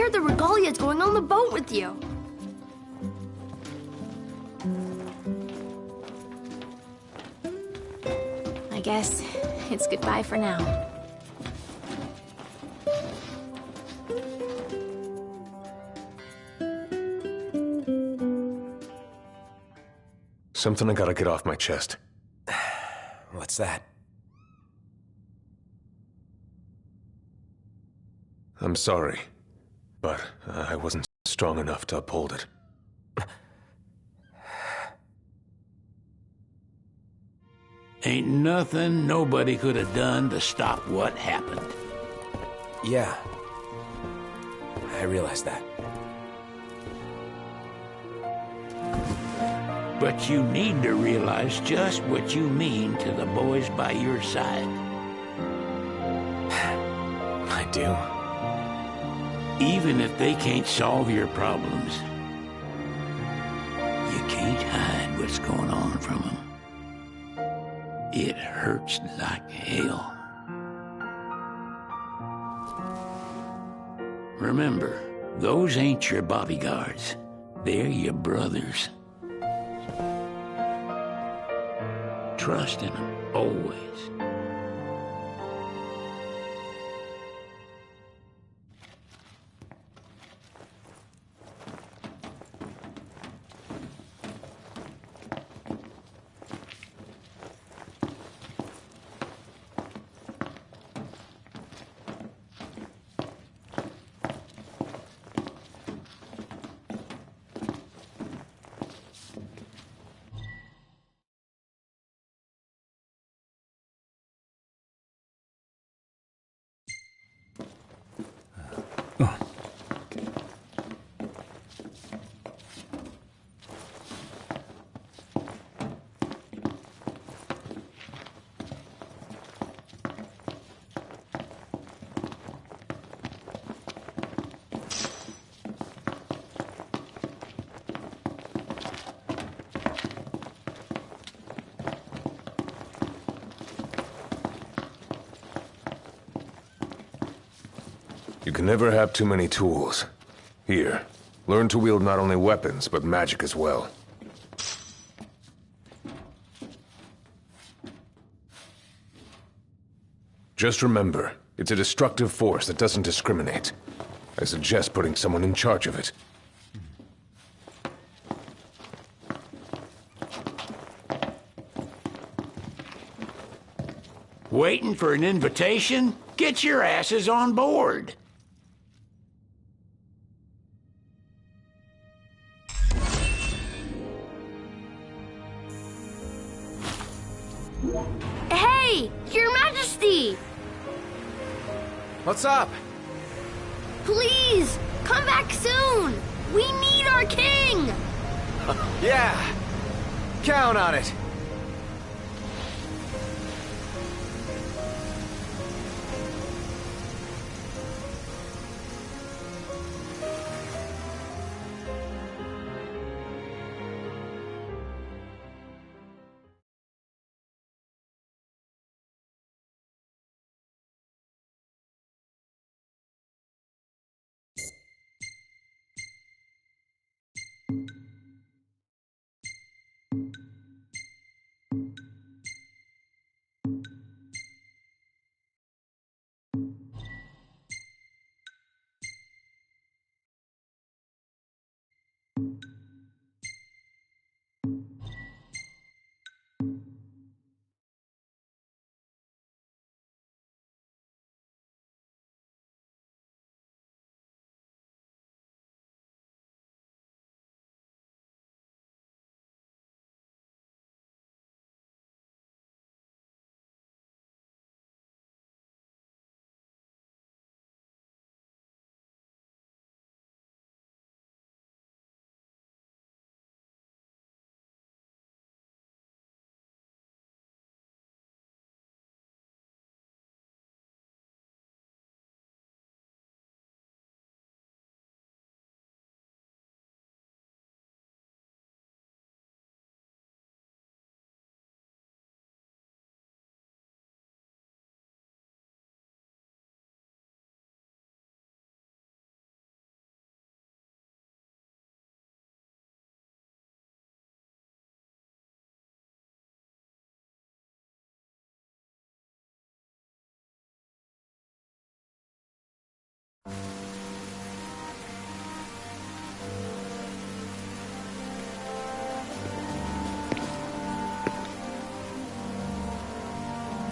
heard the Regalia's going on the boat with you. I guess it's goodbye for now. Something I gotta get off my chest. What's that? I'm sorry, but I wasn't strong enough to uphold it. Ain't nothing nobody could have done to stop what happened. Yeah. I realize that. But you need to realize just what you mean to the boys by your side. I do. Even if they can't solve your problems, you can't hide what's going on from them. It hurts like hell. Remember, those ain't your bodyguards. They're your brothers. Trust in them, always. You can never have too many tools. Here, learn to wield not only weapons, but magic as well. Just remember, it's a destructive force that doesn't discriminate. I suggest putting someone in charge of it. Waiting for an invitation? Get your asses on board. Hey, Your Majesty! What's up? Please, come back soon! We need our king! Yeah! Count on it!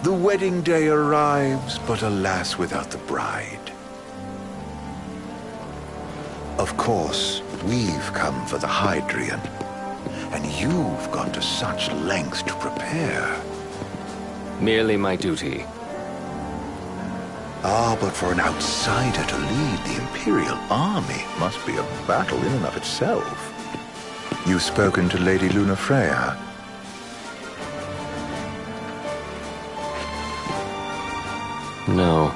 The wedding day arrives, but alas, without the bride. Of course, we've come for the Hydrian, and you've gone to such lengths to prepare. Merely my duty. Ah, but for an outsider to lead the Imperial army must be a battle in and of itself. You've spoken to Lady Lunafreya? No.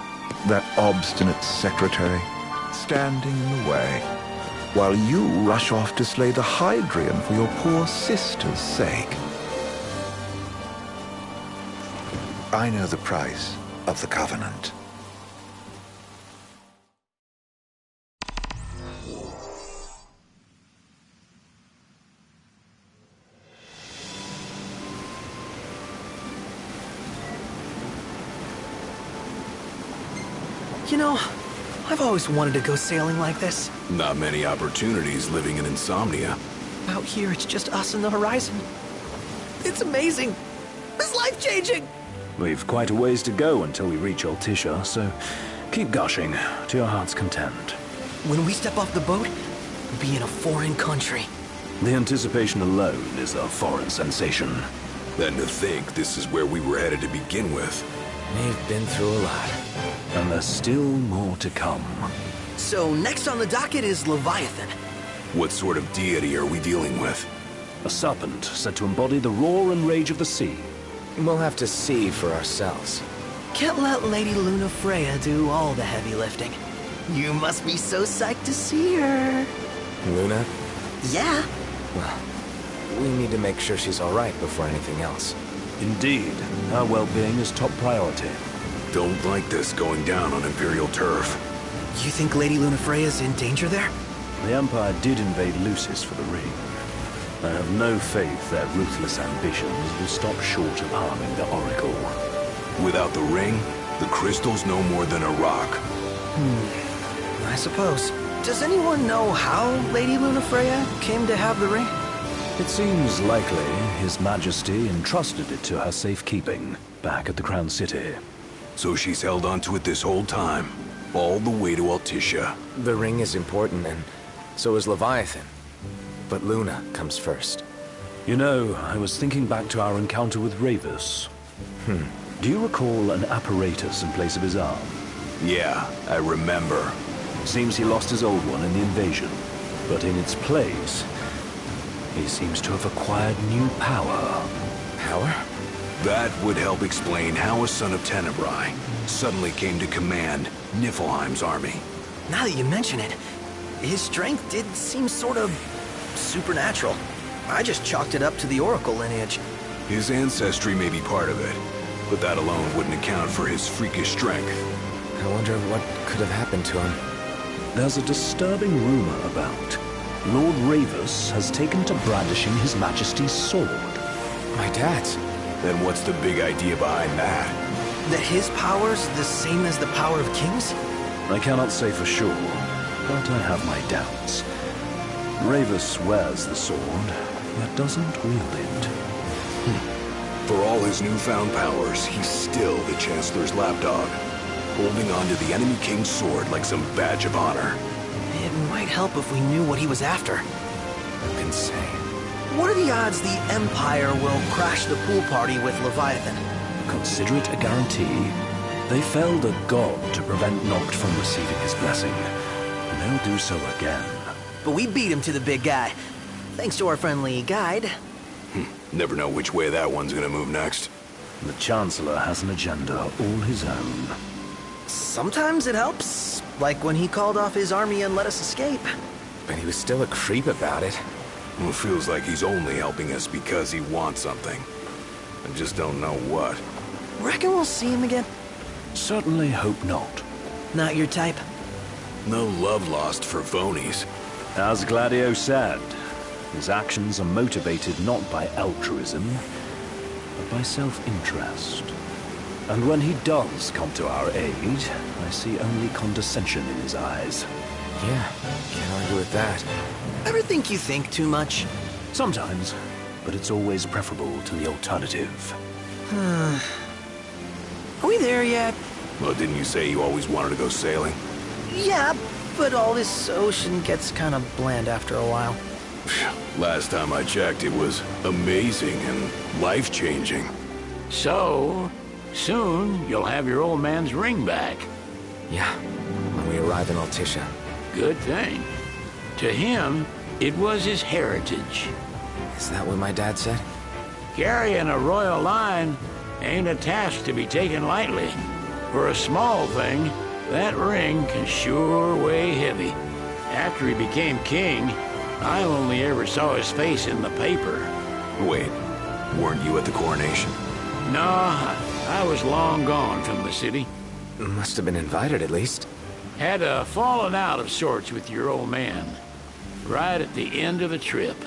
That obstinate secretary, standing in the way, while you rush off to slay the Hydrian for your poor sister's sake. I know the price of the Covenant. You know, I've always wanted to go sailing like this. Not many opportunities living in Insomnia. Out here, it's just us and the horizon. It's amazing. It's life-changing. We've quite a ways to go until we reach Altissia, so keep gushing to your heart's content. When we step off the boat, we'll be in a foreign country. The anticipation alone is a foreign sensation. Then to think this is where we were headed to begin with. We've been through a lot. And there's still more to come. So next on the docket is Leviathan. What sort of deity are we dealing with? A serpent said to embody the roar and rage of the sea. We'll have to see for ourselves. Can't let Lady Lunafreya do all the heavy lifting. You must be so psyched to see her. Luna? Yeah. Well, we need to make sure she's all right before anything else. Indeed, our well-being is top priority. Don't like this going down on Imperial turf. You think Lady Lunafreya's in danger there? The Empire did invade Lucis for the ring. I have no faith their ruthless ambitions will stop short of harming the Oracle. Without the ring, the crystal's no more than a rock. I suppose. Does anyone know how Lady Lunafreya came to have the ring? It seems likely His Majesty entrusted it to her safekeeping back at the Crown City. So she's held onto it this whole time, all the way to Altissia. The ring is important, and so is Leviathan. But Luna comes first. You know, I was thinking back to our encounter with Ravus. Do you recall an apparatus in place of his arm? Yeah, I remember. Seems he lost his old one in the invasion, but in its place, he seems to have acquired new power. Power? That would help explain how a son of Tenebrae suddenly came to command Niflheim's army. Now that you mention it, his strength did seem sort of supernatural. I just chalked it up to the Oracle lineage. His ancestry may be part of it, but that alone wouldn't account for his freakish strength. I wonder what could have happened to him. There's a disturbing rumor about Lord Ravus has taken to brandishing His Majesty's sword. My dad's. Then what's the big idea behind that? That his power's the same as the power of kings? I cannot say for sure, but I have my doubts. Ravus wears the sword, yet doesn't wield it. For all his newfound powers, he's still the Chancellor's lapdog, holding on to the enemy king's sword like some badge of honor. It might help if we knew what he was after. Who can say? What are the odds the Empire will crash the pool party with Leviathan? Consider it a guarantee. They felled a god to prevent Noct from receiving his blessing. And they'll do so again. But we beat him to the big guy, thanks to our friendly guide. Never know which way that one's gonna move next. The Chancellor has an agenda all his own. Sometimes it helps, like when he called off his army and let us escape. But he was still a creep about it. Well, it feels like he's only helping us because he wants something. I just don't know what. Reckon we'll see him again? Certainly hope not. Not your type? No love lost for phonies. As Gladio said, his actions are motivated not by altruism, but by self-interest. And when he does come to our aid, I see only condescension in his eyes. Yeah, can't argue with that. Ever think you think too much? Sometimes, but it's always preferable to the alternative. Are we there yet? Well, didn't you say you always wanted to go sailing? Yeah, but all this ocean gets kind of bland after a while. Last time I checked, it was amazing and life-changing. So, soon you'll have your old man's ring back. Yeah, when we arrive in Altissia. Good thing. To him, it was his heritage. Is that what my dad said? Carrying a royal line ain't a task to be taken lightly. For a small thing, that ring can sure weigh heavy. After he became king, I only ever saw his face in the paper. Wait, weren't you at the coronation? No, I was long gone from the city. Must have been invited, at least. Had a falling out of sorts with your old man. Right at the end of the trip.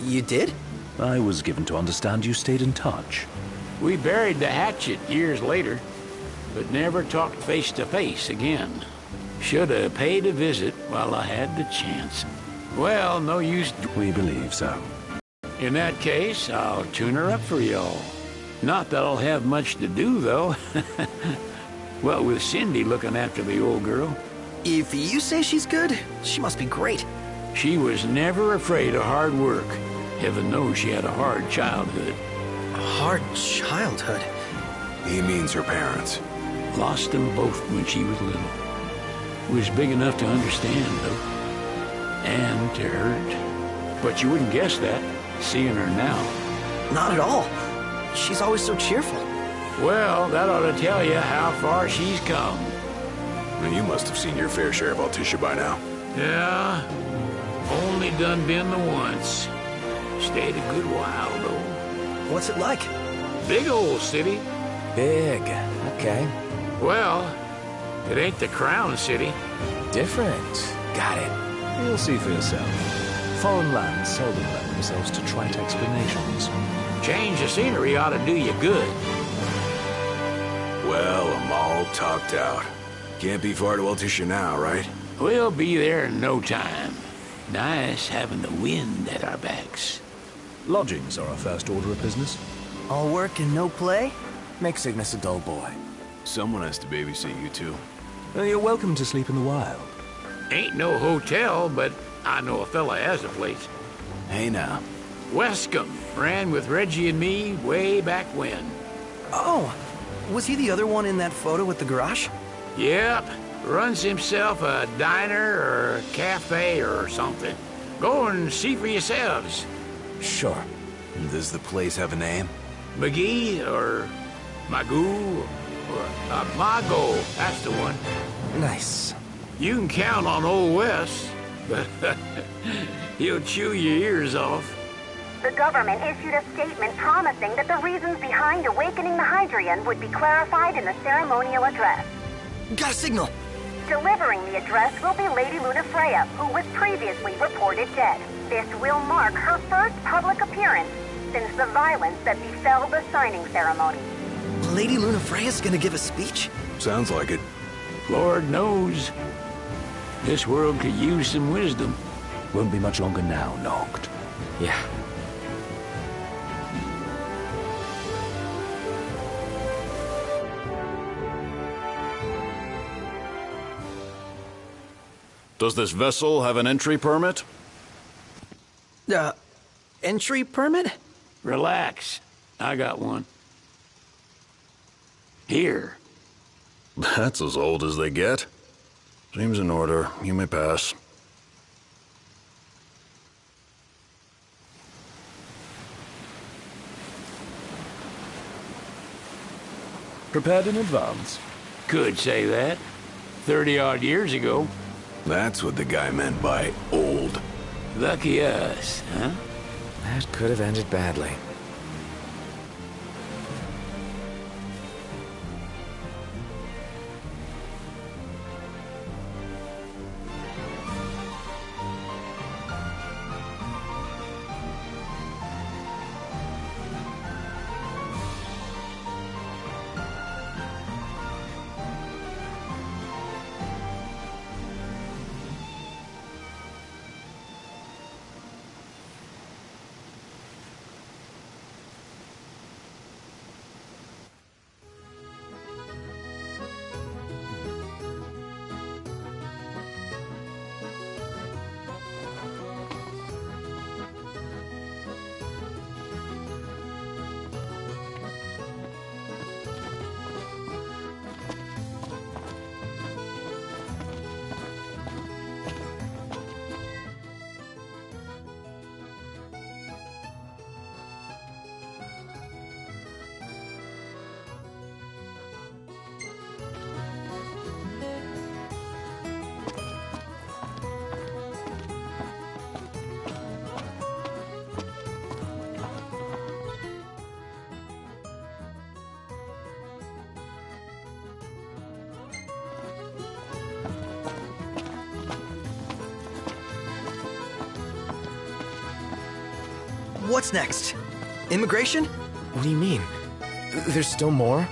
You did? I was given to understand you stayed in touch. We buried the hatchet years later, but never talked face to face again. Should have paid a visit while I had the chance. Well, no use. We believe so. In that case, I'll tune her up for y'all. Not that I'll have much to do, though. Well, with Cindy looking after the old girl. If you say she's good, she must be great. She was never afraid of hard work. Heaven knows she had a hard childhood. A hard childhood? He means her parents. Lost them both when she was little. Was big enough to understand, though. And to hurt. But you wouldn't guess that, seeing her now. Not at all. She's always so cheerful. Well, that ought to tell you how far she's come. And you must have seen your fair share of Altissia by now. Yeah, only done been the once. Stayed a good while, though. What's it like? Big old city. Big. Okay. Well, it ain't the crown city. Different. Got it. You'll see for yourself. Foreign lands seldom lend themselves to trite explanations. Change of scenery ought to do you good. Well, I'm all talked out. Can't be far to Altissia now, right? We'll be there in no time. Nice having the wind at our backs. Lodgings are our first order of business. All work and no play? Make Cygnus a dull boy. Someone has to babysit you, too. You're welcome to sleep in the wild. Ain't no hotel, but I know a fella has a place. Hey, now. Wescombe ran with Reggie and me way back when. Oh, was he the other one in that photo with the garage? Yep, runs himself a diner or a cafe or something. Go and see for yourselves. Sure. Does the place have a name? McGee or Magoo or Mago, that's the one. Nice. You can count on Old Wes, but he'll chew your ears off. The government issued a statement promising that the reasons behind awakening the Hydrian would be clarified in the ceremonial address. Got a signal. Delivering the address will be Lady Luna Freya, who was previously reported dead. This will mark her first public appearance since the violence that befell the signing ceremony. Lady Luna Freya's gonna give a speech? Sounds like it. Lord knows. This world could use some wisdom. Won't be much longer now, Noct. Yeah. Does this vessel have an entry permit? Entry permit? Relax. I got one. Here. That's as old as they get. Seems in order. You may pass. Prepared in advance? Could say that. 30-odd years ago. That's what the guy meant by old. Lucky us, huh? That could have ended badly. What's next? Immigration? What do you mean? There's still more?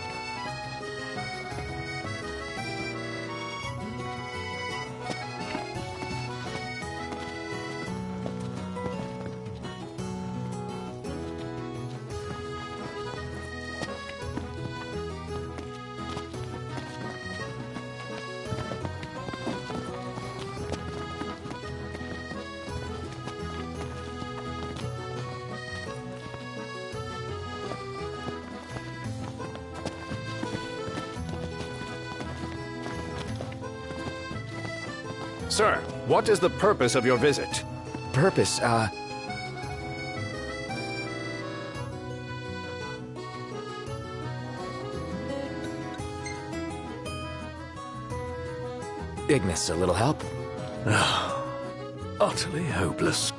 Sir, what is the purpose of your visit? Purpose, Ignis, a little help? Utterly hopeless.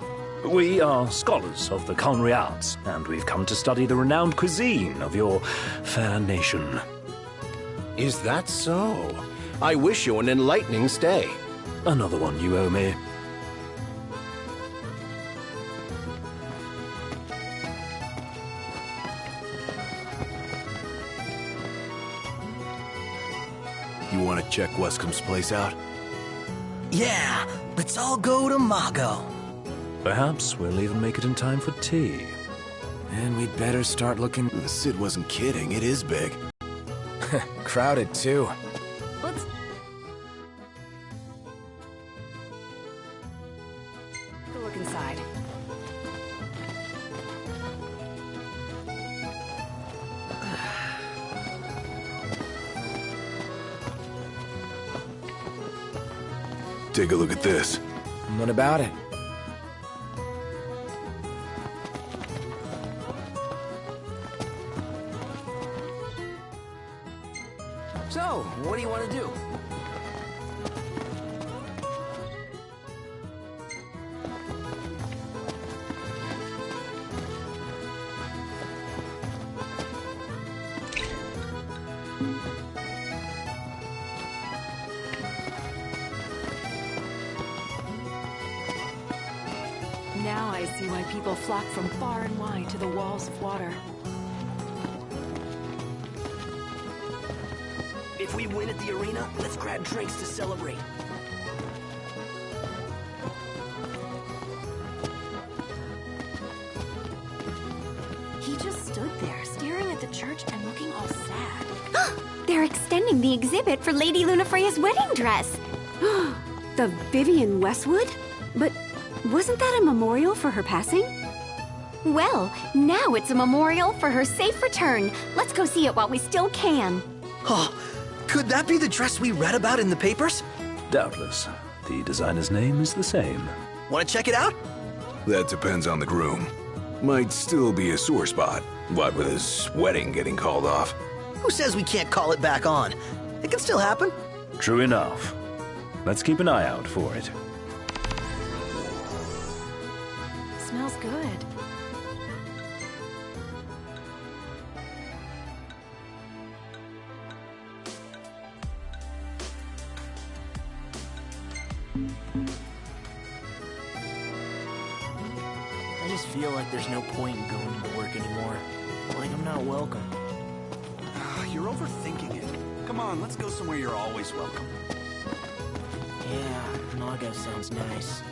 We are scholars of the culinary arts, and we've come to study the renowned cuisine of your fair nation. Is that so? I wish you an enlightening stay. Another one you owe me. You want to check Wescom's place out? Yeah, let's all go to Mago. Perhaps we'll even make it in time for tea. And we'd better start looking... The Cid wasn't kidding, it is big. crowded, too. Let's... Go look inside. Take a look at this. What about it? So, what do you want to do? Now I see why people flock from far and wide to the walls of water. If we win at the arena, let's grab drinks to celebrate. He just stood there, staring at the church and looking all sad. They're extending the exhibit for Lady Lunafreya's wedding dress. The Vivian Westwood? But wasn't that a memorial for her passing? Well, now it's a memorial for her safe return. Let's go see it while we still can. Oh, could that be the dress we read about in the papers? Doubtless. The designer's name is the same. Want to check it out? That depends on the groom. Might still be a sore spot. What with his wedding getting called off. Who says we can't call it back on? It can still happen. True enough. Let's keep an eye out for it. Smells good. I just feel like there's no point in going to work anymore. Like I'm not welcome. You're overthinking it. Come on, let's go somewhere you're always welcome. Yeah, Mago sounds nice.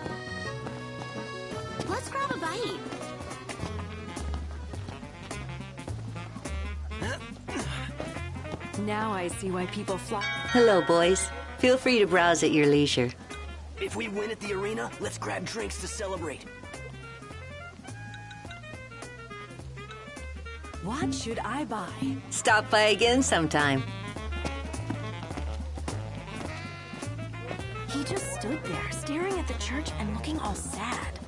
Let's grab a bite. Now I see why people flock. Hello, boys. Feel free to browse at your leisure. If we win at the arena, let's grab drinks to celebrate. What should I buy? Stop by again sometime. He just stood there, staring at the church and looking all sad.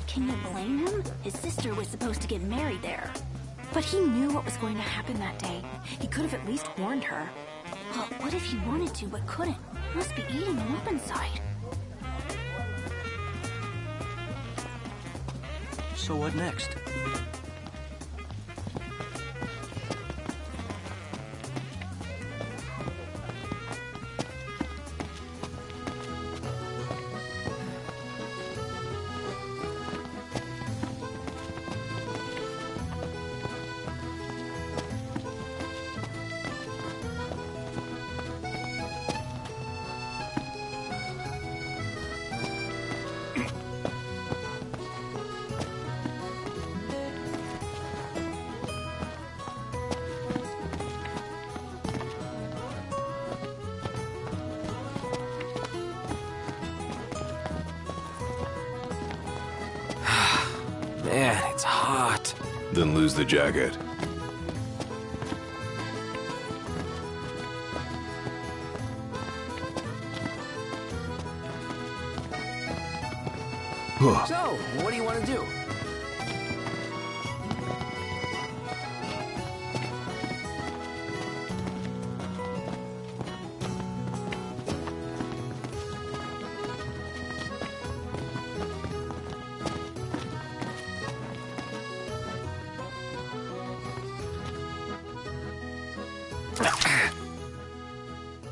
Can you blame him? His sister was supposed to get married there. But he knew what was going to happen that day. He could have at least warned her. Well, what if he wanted to but couldn't? He must be eating him up inside. So what next? It's hot. Then lose the jacket. So, what do you want to do?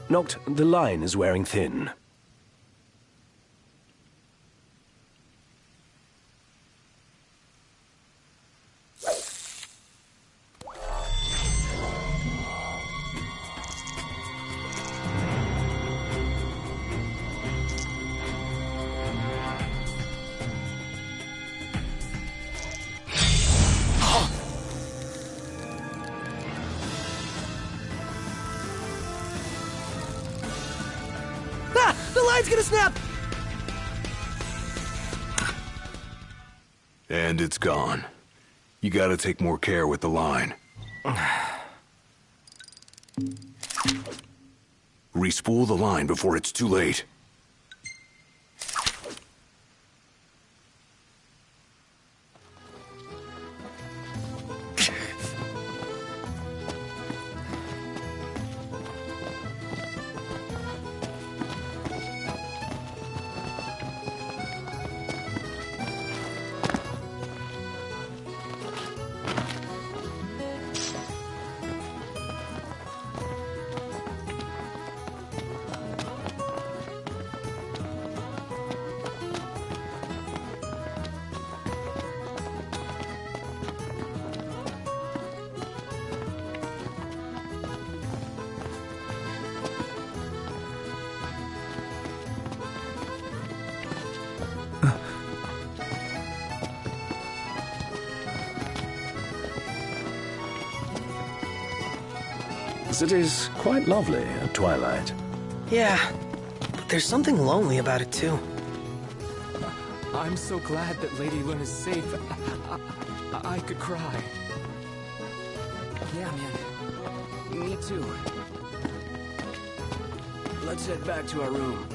Noct, the line is wearing thin. The line's gonna snap! And it's gone. You gotta take more care with the line. Respool the line before it's too late. The city's quite lovely at twilight. Yeah, but there's something lonely about it, too. I'm so glad that Lady Luna's safe. I could cry. Yeah, man. Me too. Let's head back to our room.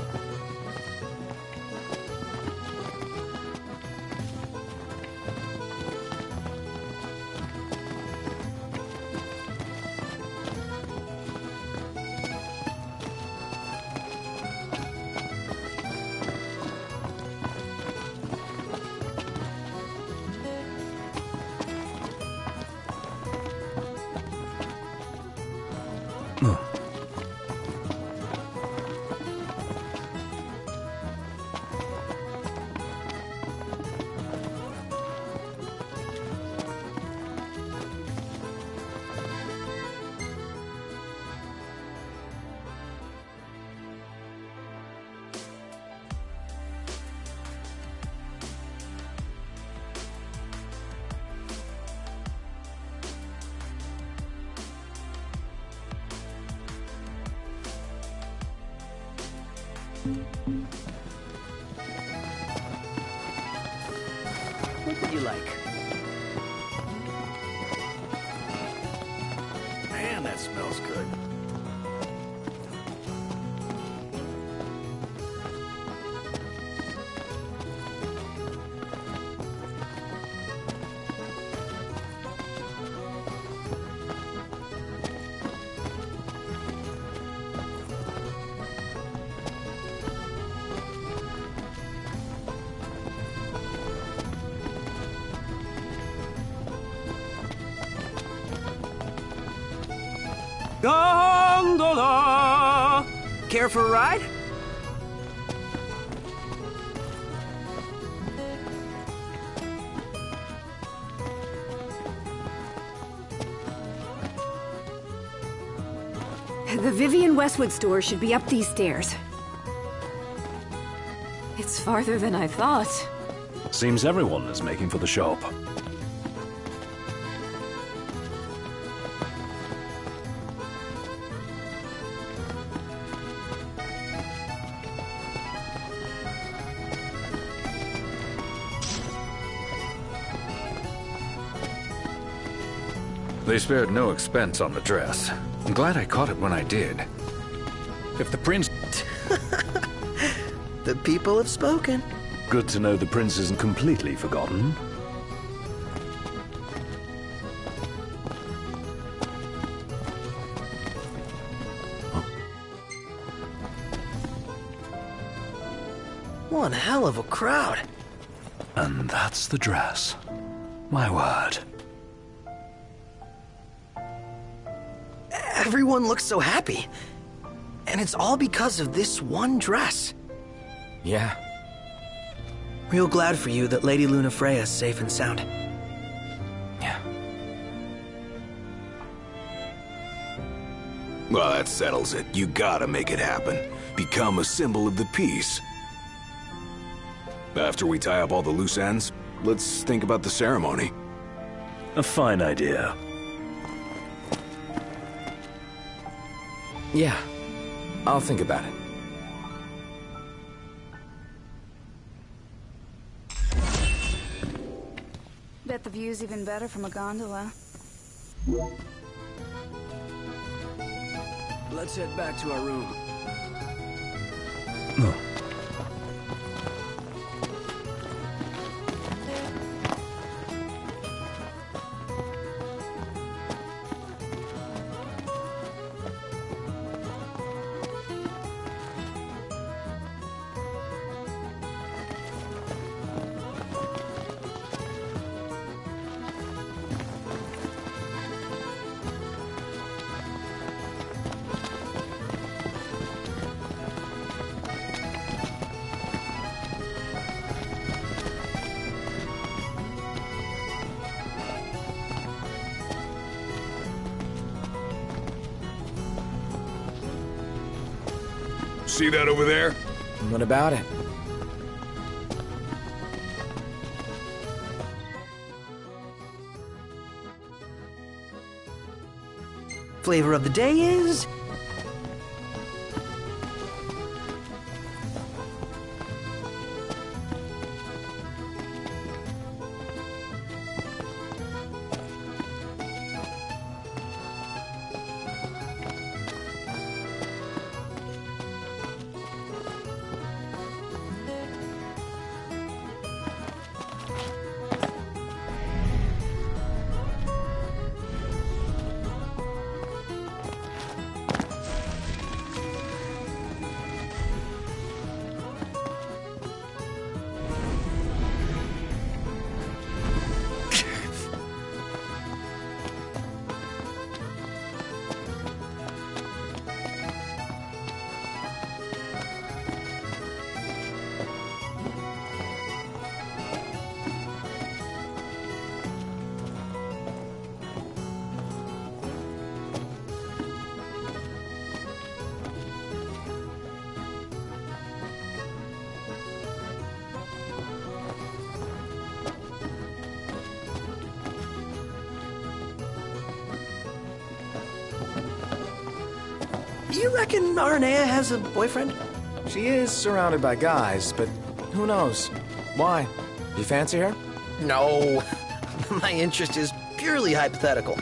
What would you like? Man, that smells good. Gondola! Care for a ride? The Vivian Westwood store should be up these stairs. It's farther than I thought. Seems everyone is making for the shop. They spared no expense on the dress. I'm glad I caught it when I did. If the prince... The people have spoken. Good to know the prince isn't completely forgotten. One hell of a crowd. And that's the dress. My word. Everyone looks so happy. And it's all because of this one dress. Yeah. Real glad for you that Lady Luna Freya's safe and sound. Yeah. Well, that settles it. You gotta make it happen. Become a symbol of the peace. After we tie up all the loose ends, let's think about the ceremony. A fine idea. Yeah. I'll think about it. Bet the view's even better from a gondola. Let's head back to our room. See that over there? What about it? Flavor of the day is... You reckon Aranea has a boyfriend? She is surrounded by guys, but who knows? Why? You fancy her? No. My interest is purely hypothetical.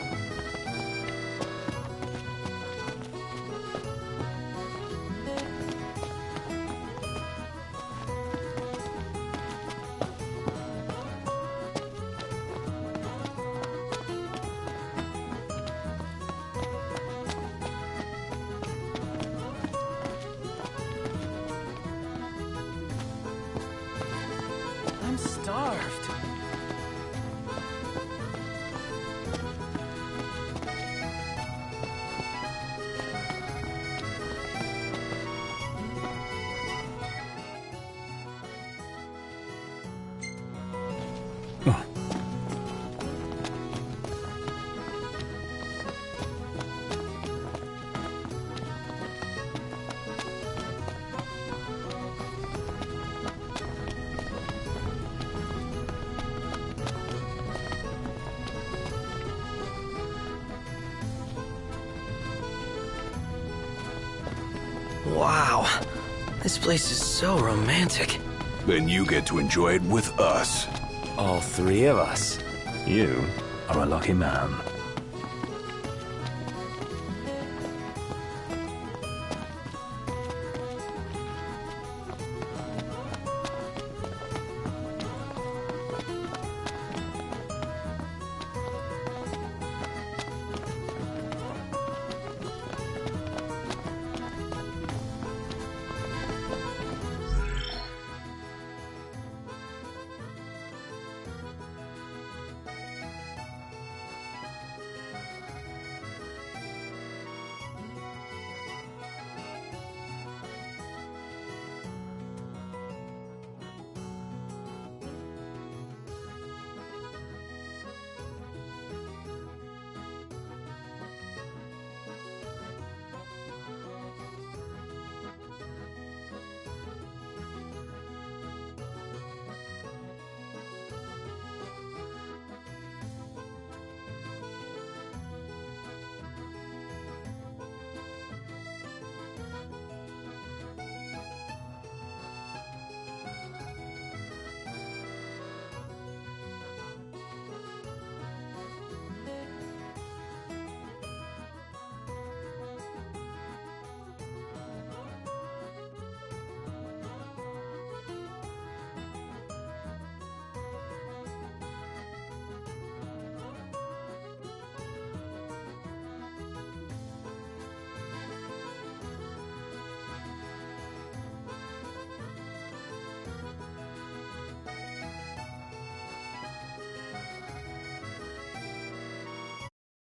I'm starved. Wow. This place is so romantic. Then you get to enjoy it with us. All three of us. You are a lucky man.